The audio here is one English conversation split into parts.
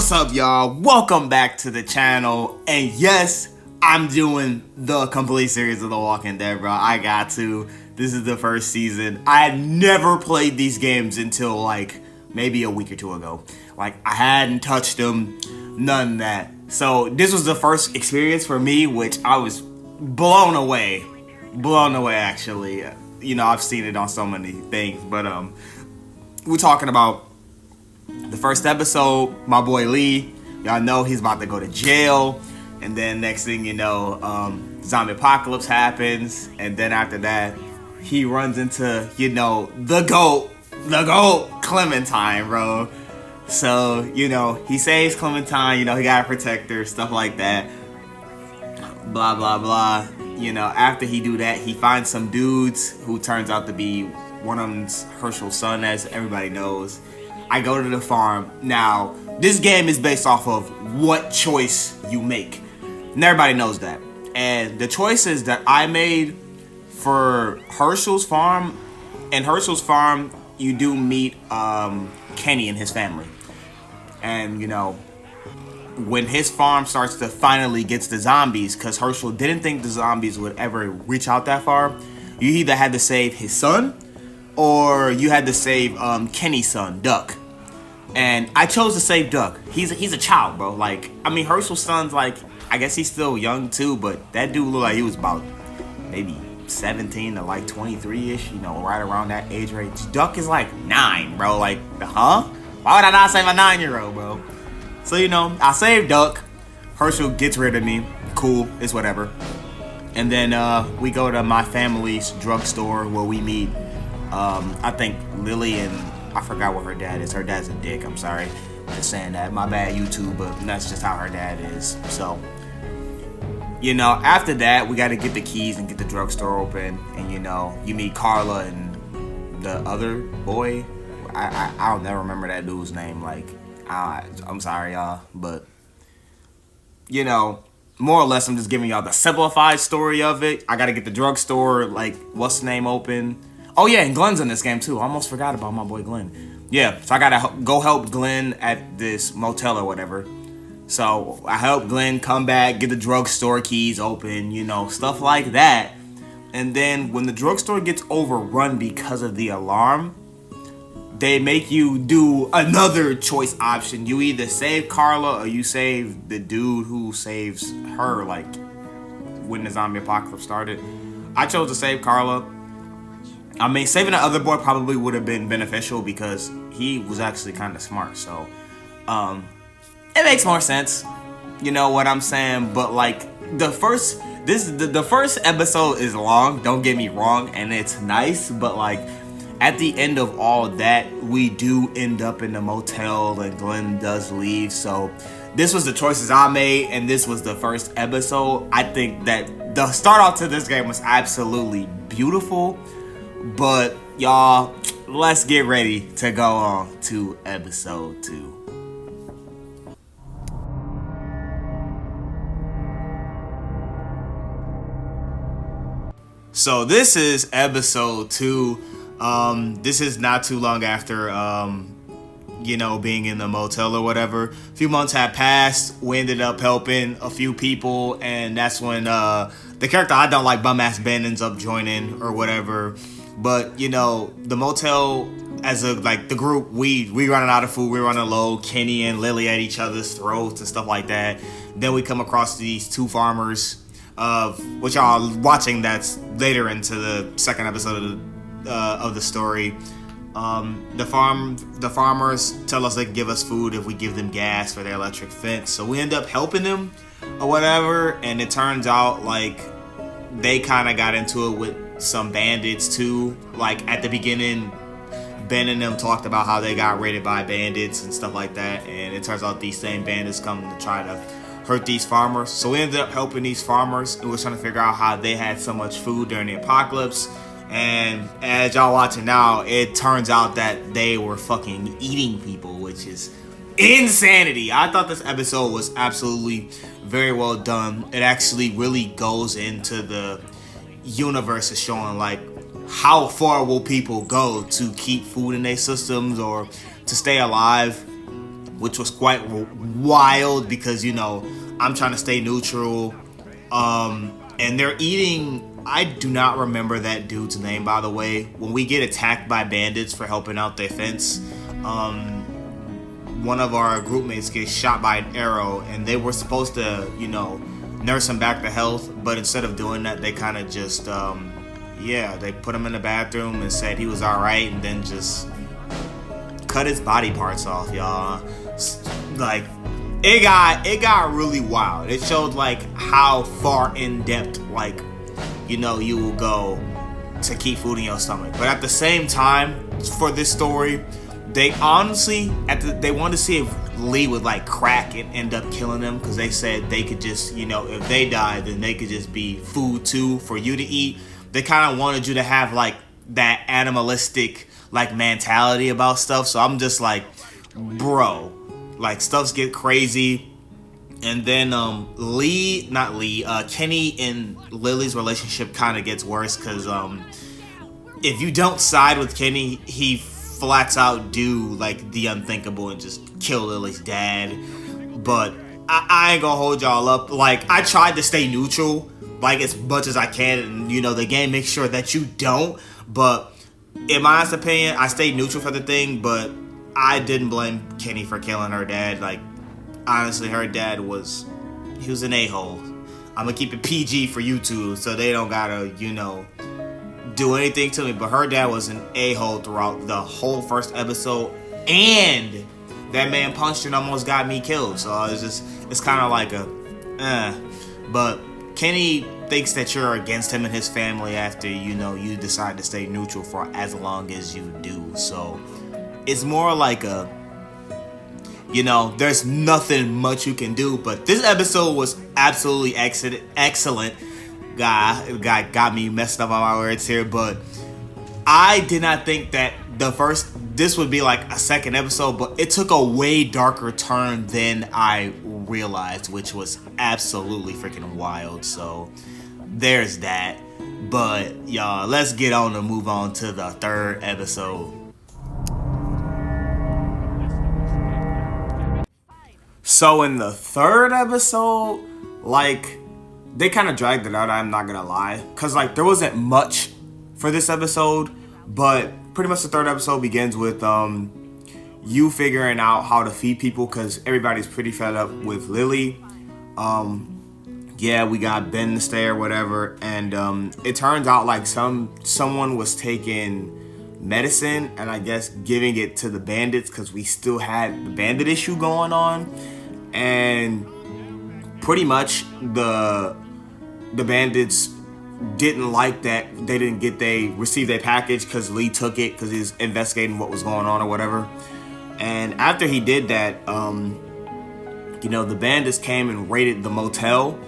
What's up, y'all? Welcome back to the channel. And yes, I'm doing the complete series of The Walking Dead, bro. I got to. This is the first season. I had never played these games until like maybe a week or two ago. Like I hadn't touched them, none of that. So this was the first experience for me, which I was blown away. Blown away, actually. You know, I've seen it on so many things, but we're talking about the first episode. My boy Lee, y'all know he's about to go to jail, and then next thing you know, zombie apocalypse happens, and then after that, he runs into, you know, the goat, Clementine, bro. So, you know, he saves Clementine, you know, he gotta protect her, stuff like that. Blah, blah, blah. You know, after he do that, he finds some dudes who turns out to be one of them's Hershel's son, as everybody knows. I go to the farm. Now, this game is based off of what choice you make. And everybody knows that. And the choices that I made for Hershel's farm, in Hershel's farm, you do meet Kenny and his family. And, you know, when his farm starts to finally get the zombies, because Hershel didn't think the zombies would ever reach out that far, you either had to save his son, or you had to save Kenny's son, Duck. And I chose to save Duck. He's a child, bro. Like, I mean, Hershel's son's like, I guess he's still young too, but that dude looked like he was about maybe 17 to like 23-ish, you know, right around that age range. Duck is like 9, bro. Like, huh? Why would I not save a 9-year-old, bro? So, you know, I saved Duck. Hershel gets rid of me. Cool, it's whatever. And then we go to my family's drugstore where we meet, I think, Lily, and I forgot what her dad is. Her dad's a dick, I'm sorry. Just saying that. My bad, YouTube, but that's just how her dad is. So, you know, after that, we got to get the keys and get the drugstore open. And, you know, you meet Carla and the other boy. I'll never remember that dude's name. Like, I'm sorry, y'all, but, you know, more or less, I'm just giving y'all the simplified story of it. I gotta get the drugstore, like, what's the name, open. Oh, yeah, and Glenn's in this game, too. I almost forgot about my boy Glenn. Yeah, so I gotta go help Glenn at this motel or whatever. So I help Glenn come back, get the drugstore keys open, you know, stuff like that. And then when the drugstore gets overrun because of the alarm, they make you do another choice option. You either save Carla or you save the dude who saves her, like, when the zombie apocalypse started. I chose to save Carla. I mean, saving the other boy probably would have been beneficial because he was actually kind of smart. So, it makes more sense. You know what I'm saying? But, like, the first episode is long, don't get me wrong, and it's nice, but, like, at the end of all that, we do end up in the motel and Glenn does leave. So this was the choices I made, and this was the first episode. I think that the start off to this game was absolutely beautiful. But y'all, let's get ready to go on to episode 2. So this is episode 2. This is not too long after, you know, being in the motel or whatever. A few months had passed. We ended up helping a few people, and that's when the character I don't like, Bum-Ass Ben, ends up joining or whatever. But, you know, the motel, as a, like, the group, we running out of food, we running low. Kenny and Lily at each other's throats and stuff like that. Then we come across these 2 farmers, which y'all watching, that's later into the second episode of the story. The farmers tell us they can give us food if we give them gas for their electric fence. So we end up helping them or whatever, and it turns out like they kind of got into it with some bandits too. Like at the beginning, Ben and them talked about how they got raided by bandits and stuff like that, and it turns out these same bandits come to try to hurt these farmers. So we ended up helping these farmers, and we're trying to figure out how they had so much food during the apocalypse. And as y'all watching now, it turns out that they were fucking eating people, which is insanity. I thought this episode was absolutely very well done. It actually really goes into the universe of showing like how far will people go to keep food in their systems or to stay alive. which was quite wild because, you know, I'm trying to stay neutral. And they're eating. I do not remember that dude's name, by the way. When we get attacked by bandits for helping out their fence, one of our group mates gets shot by an arrow, and they were supposed to, you know, nurse him back to health, but instead of doing that, they kind of just, they put him in the bathroom and said he was alright, and then just cut his body parts off, y'all. Like, it got really wild. It showed, like, how far in depth, like, you know, you will go to keep food in your stomach. But at the same time, for this story, they honestly, they wanted to see if Lee would like crack and end up killing them, because they said they could just, you know, if they died, then they could just be food too for you to eat. They kind of wanted you to have like that animalistic like mentality about stuff. So I'm just like, bro, like stuff's get crazy. And then Kenny and Lily's relationship kind of gets worse, because if you don't side with Kenny, he flats out do like the unthinkable and just kill Lily's dad. But I ain't gonna hold y'all up. Like, I tried to stay neutral like as much as I can, and you know the game makes sure that you don't. But in my honest opinion, I stayed neutral for the thing, but I didn't blame Kenny for killing her dad. Like, honestly, her dad was an a-hole. I'm gonna keep it PG for YouTube, so they don't gotta, you know, do anything to me. But her dad was an a-hole throughout the whole first episode, and that man punched and almost got me killed. So it's kind of like But Kenny thinks that you're against him and his family after, you know, you decide to stay neutral for as long as you do. So it's more like you know, there's nothing much you can do. But this episode was absolutely excellent. God got me messed up on my words here, but I did not think that this would be like a second episode, but it took a way darker turn than I realized, which was absolutely freaking wild. So there's that. But y'all, let's get on and move on to the third episode. So in the third episode, like, they kind of dragged it out, I'm not gonna lie. Because, like, there wasn't much for this episode, but pretty much the third episode begins with you figuring out how to feed people, because everybody's pretty fed up with Lily. We got Ben to stay or whatever, and it turns out, like, someone was taking medicine and I guess giving it to the bandits, because we still had the bandit issue going on. And pretty much the bandits didn't like that they received their package, because Lee took it because he was investigating what was going on or whatever. And after he did that, you know, the bandits came and raided the motel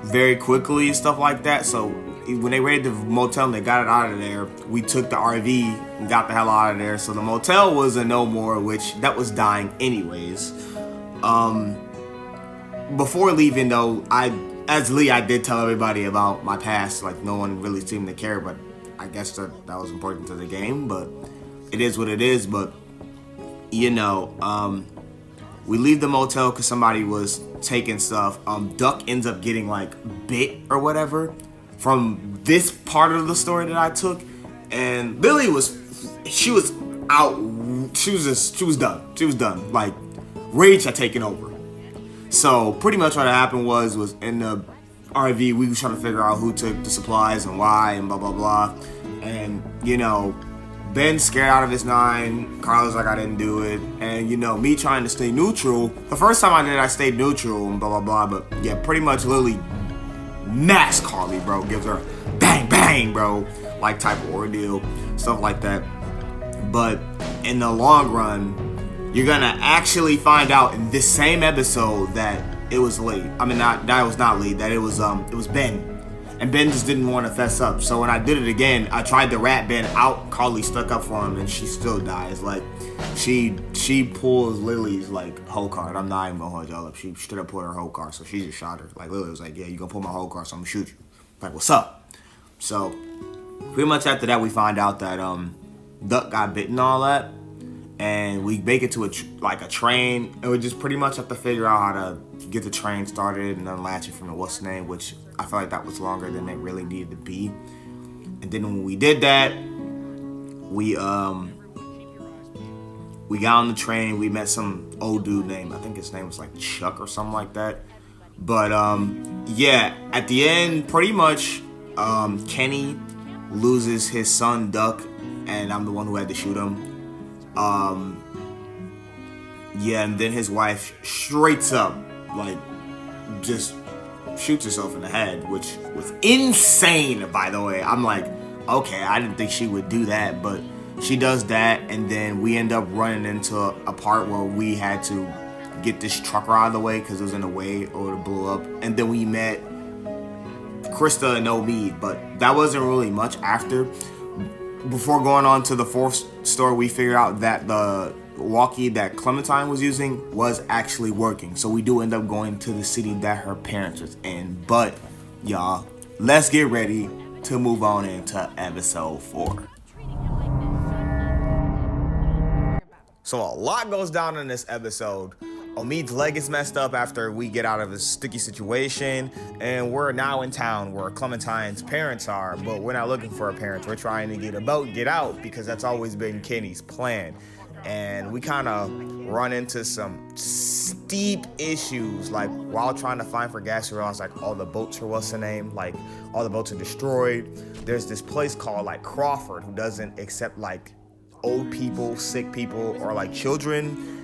very quickly and stuff like that. So when they raided the motel and they got it out of there, we took the RV and got the hell out of there. So the motel was a no more, which that was dying anyways. Before leaving though, as Lee, I did tell everybody about my past. Like, no one really seemed to care, but I guess that was important to the game. But it is what it is. But you know, we leave the motel because somebody was taking stuff. Duck ends up getting like bit or whatever from this part of the story that I took, and Lily was out. She was done. Like, rage had taken over. So pretty much what happened was in the RV, we were trying to figure out who took the supplies and why and blah blah blah. And you know, Ben's scared out of his mind. Carla's like, I didn't do it. And you know, me trying to stay neutral. The first time I did it, I stayed neutral and blah blah blah. But yeah, pretty much Lily mass Carly, bro. Gives her bang bang, bro, like type of ordeal, stuff like that. But in the long run, you're gonna actually find out in this same episode that it was Lee. I mean, that was not Lee. That it was Ben, and Ben just didn't want to fess up. So when I did it again, I tried to rat Ben out. Carly stuck up for him, and she still dies. Like, she pulls Lily's like whole card. I'm not even gonna hold y'all up. She straight up pulled her whole card, so she just shot her. Like, Lily was like, "Yeah, you gonna pull my whole card, so I'm gonna shoot you." Like, what's up? So pretty much after that, we find out that Duck got bitten and all that. and we make it to a train, and we just pretty much have to figure out how to get the train started and unlatch it from the what's name, which I felt like that was longer than it really needed to be. And then when we did that, we got on the train. We met some old dude named, I think his name was like Chuck or something like that. But yeah, at the end, pretty much, Kenny loses his son Duck, and I'm the one who had to shoot him. Yeah, and then his wife straight up, like, just shoots herself in the head, which was insane, by the way. I'm like, okay, I didn't think she would do that, but she does that, and then we end up running into a part where we had to get this trucker out of the way because it was in the way or it blew up. And then we met Krista and Omid, but that wasn't really much after. Before going on to the fourth store, we figured out that the walkie that Clementine was using was actually working. So we do end up going to the city that her parents was in. But y'all, let's get ready to move on into episode 4. So a lot goes down in this episode. Omid's leg is messed up after we get out of a sticky situation, and we're now in town where Clementine's parents are, but we're not looking for her parents. We're trying to get a boat and get out because that's always been Kenny's plan. And we kind of run into some steep issues, like while trying to find for gas, we realize like all the boats are, what's the name, like all the boats are destroyed. There's this place called like Crawford who doesn't accept like old people, sick people, or like children.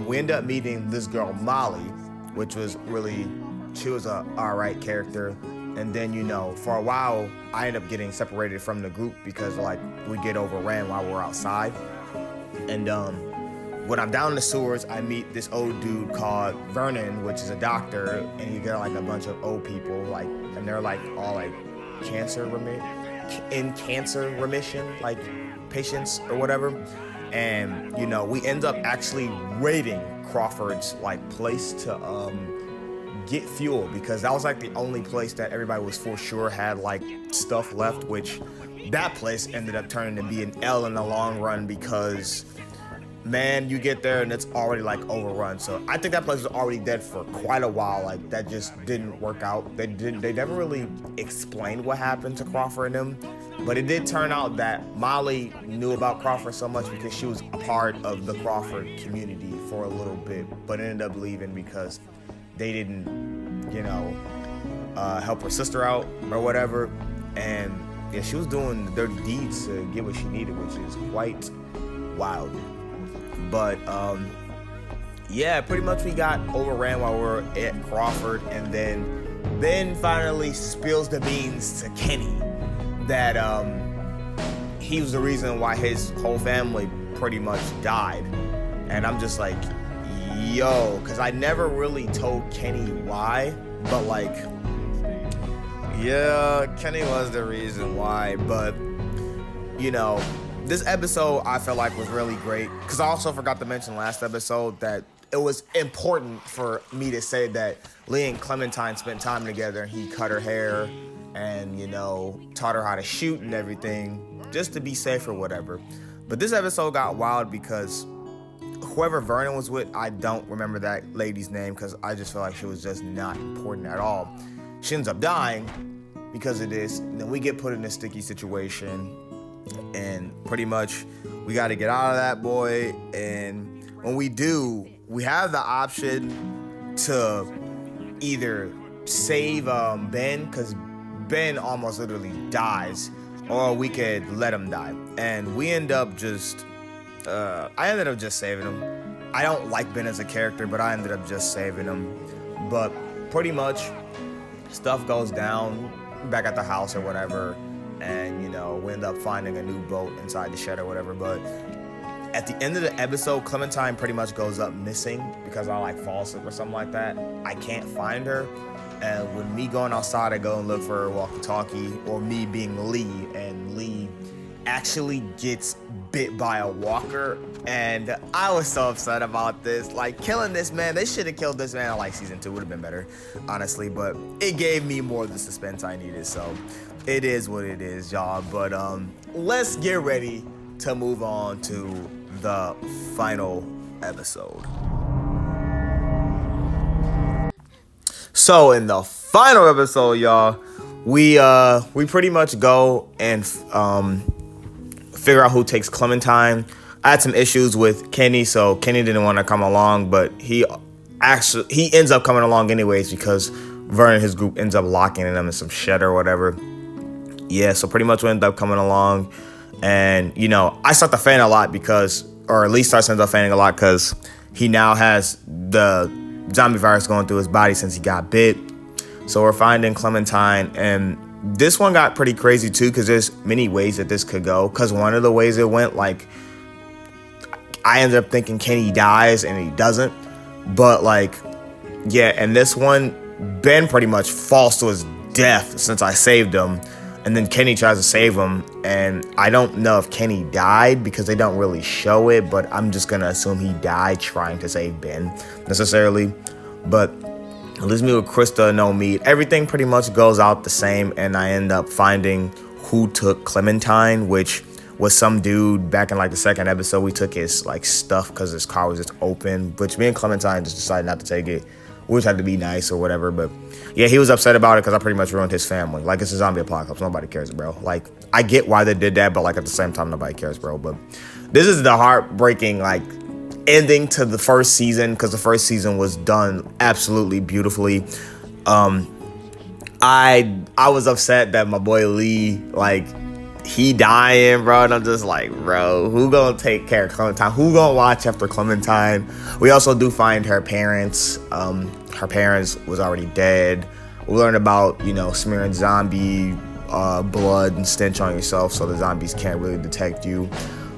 We end up meeting this girl Molly, which was she was a alright character. And then, you know, for a while I end up getting separated from the group because like we get overran while we're outside. And when I'm down in the sewers, I meet this old dude called Vernon, which is a doctor, and you get like a bunch of old people, like, and they're like all like cancer remission, like patients or whatever. And you know, we end up actually raiding Crawford's like place to get fuel, because that was like the only place that everybody was for sure had like stuff left, which that place ended up turning to be an L in the long run because, man, you get there and it's already like overrun. So I think that place was already dead for quite a while. Like that just didn't work out. They never really explained what happened to Crawford and them. But it did turn out that Molly knew about Crawford so much because she was a part of the Crawford community for a little bit, but ended up leaving because they didn't, you know, help her sister out or whatever. And yeah, she was doing dirty deeds to get what she needed, which is quite wild. But yeah, pretty much we got overran while we were at Crawford, and then Ben finally spills the beans to Kenny that he was the reason why his whole family pretty much died. And I'm just like, yo, because I never really told Kenny why, but like, yeah, Kenny was the reason why. But you know, this episode I felt like was really great, because I also forgot to mention last episode that it was important for me to say that Lee and Clementine spent time together, and he cut her hair and, you know, taught her how to shoot and everything just to be safe or whatever. But this episode got wild because whoever Vernon was with, I don't remember that lady's name because I just feel like she was just not important at all. She ends up dying because of this, and then we get put in a sticky situation, and pretty much we got to get out of that boy. And when we do, we have the option to either save Ben, because Ben almost literally dies, or we could let him die. And we end up just I ended up just saving him. I don't like Ben as a character, but I ended up just saving him. But pretty much stuff goes down back at the house or whatever, and you know, we end up finding a new boat inside the shed or whatever. But at the end of the episode, Clementine pretty much goes up missing because I like fall asleep or something like that. I can't find her. And when me going outside, I go and look for her walkie-talkie, or me being Lee, and Lee actually gets bit by a walker. And I was so upset about this. Like, killing this man, they should have killed this man in like season 2, would have been better, honestly. But it gave me more of the suspense I needed, so it is what it is, y'all. But let's get ready to move on to the final episode. So in the final episode, y'all, we pretty much go and figure out who takes Clementine. I had some issues with Kenny, so Kenny didn't want to come along, but he ends up coming along anyways because Vernon and his group ends up locking them in some shed or whatever. Yeah, so pretty much we end up coming along, and I start to fan a lot or at least starts ends up fanning a lot because he now has the zombie virus going through his body since he got bit. So we're finding Clementine, and this one got pretty crazy too because there's many ways that this could go. Because one of the ways it went, like, I ended up thinking Kenny dies and he doesn't. But and this one, Ben pretty much falls to his death since I saved him. And then Kenny tries to save him. And I don't know if Kenny died because they don't really show it. But I'm just going to assume he died trying to save Ben necessarily. But it leaves me with Krista and Omid. Everything pretty much goes out the same. And I end up finding who took Clementine, which was some dude back in the second episode. We took his stuff because his car was just open, which me and Clementine just decided not to take it. We just had to be nice or whatever. But yeah, he was upset about it because I pretty much ruined his family. It's a zombie apocalypse. Nobody cares, bro. I get why they did that, but at the same time, nobody cares, bro. But this is the heartbreaking ending to the first season because the first season was done absolutely beautifully. I was upset that my boy Lee, he dying, bro, and I'm just bro, who gonna take care of Clementine? Who gonna watch after Clementine? We also do find her parents. Her parents was already dead. We learned about, smearing zombie blood and stench on yourself so the zombies can't really detect you.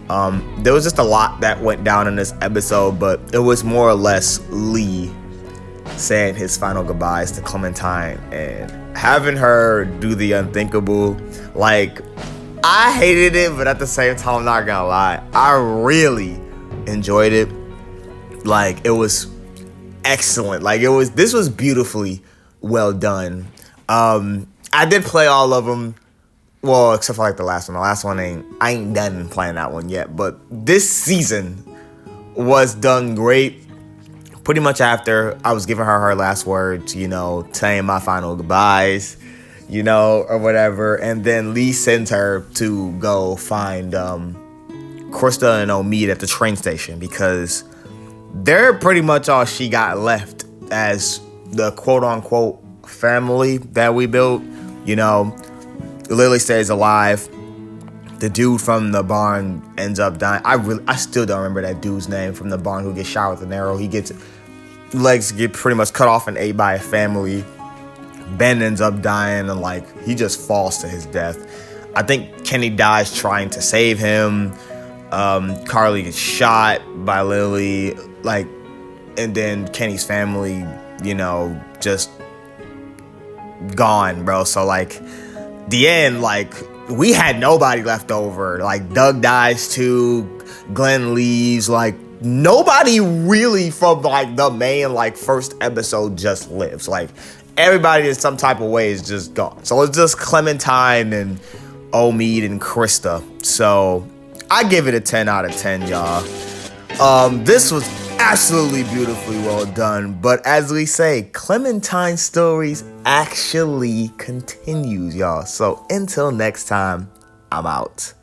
There was just a lot that went down in this episode, but it was more or less Lee saying his final goodbyes to Clementine and having her do the unthinkable. I hated it, but at the same time, I'm not gonna lie, I really enjoyed it. It was excellent. This was beautifully well done. I did play all of them, well, except for the last one. The last one I ain't done playing that one yet, but this season was done great. Pretty much after I was giving her last words, saying my final goodbyes, or whatever. And then Lee sends her to go find Krista and Omid at the train station because they're pretty much all she got left as the quote-unquote family that we built. Lily stays alive. The dude from the barn ends up dying. I still don't remember that dude's name from the barn who gets shot with an arrow. Legs get pretty much cut off and ate by a family. Ben ends up dying and he just falls to his death. I think Kenny dies trying to save him. Carly gets shot by Lily, and then Kenny's family, just gone, bro. So the end, we had nobody left over. Doug dies too. Glenn leaves. Nobody really from the main first episode just lives. Everybody in some type of way is just gone. So it's just Clementine and Omid and Krista. So I give it a 10 out of 10, y'all. This was absolutely beautifully well done. But as we say, Clementine Stories actually continues, y'all. So until next time, I'm out.